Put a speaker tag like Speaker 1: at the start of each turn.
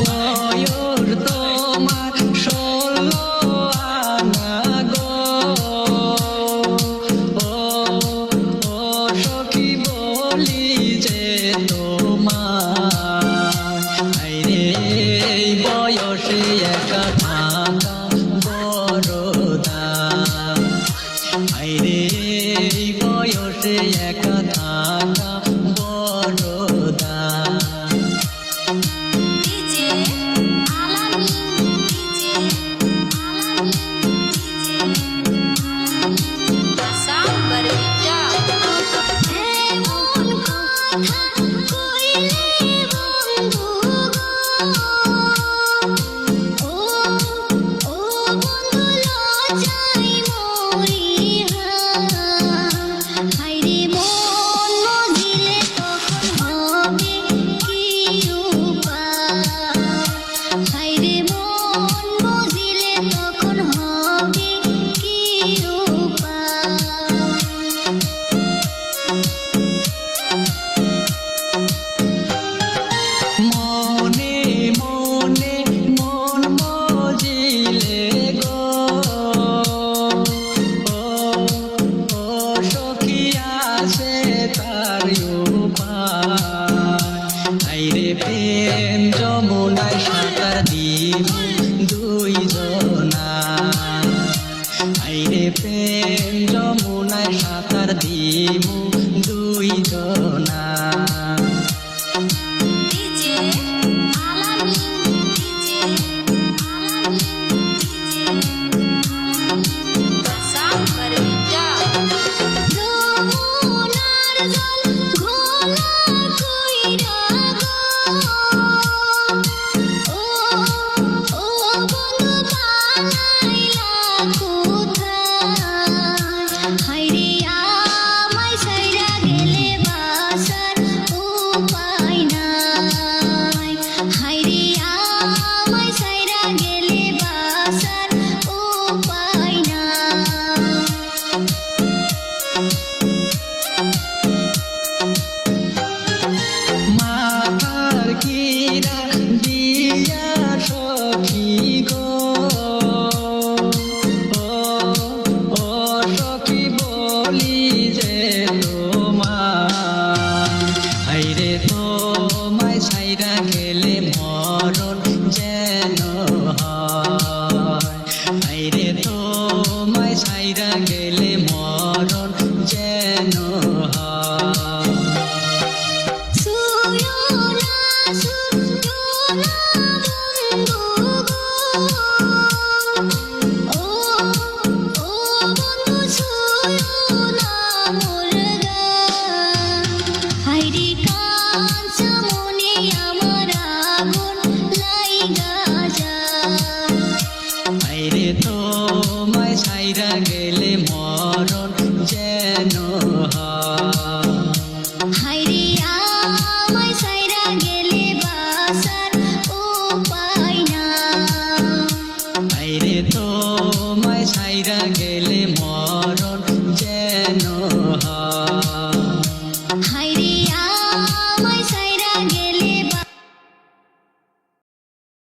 Speaker 1: বয়স তোমার 16 আনা গো, ও সখী বলি যে তোমার আইরে বয়সে একা থাকা বড় দাম, আইরে বয়সে একা থাকা বড় দাম। প্রেম যমুনায় সাঁতার দিব দুইজনা, আইরে প্রেম যমুনায় সাঁতার দিব দুইজনা। গেলে মরণ যেন তোমায় ছাইরা গেলে মরণ যেন হাইরে আমায় ছাইরা গেলে বাসা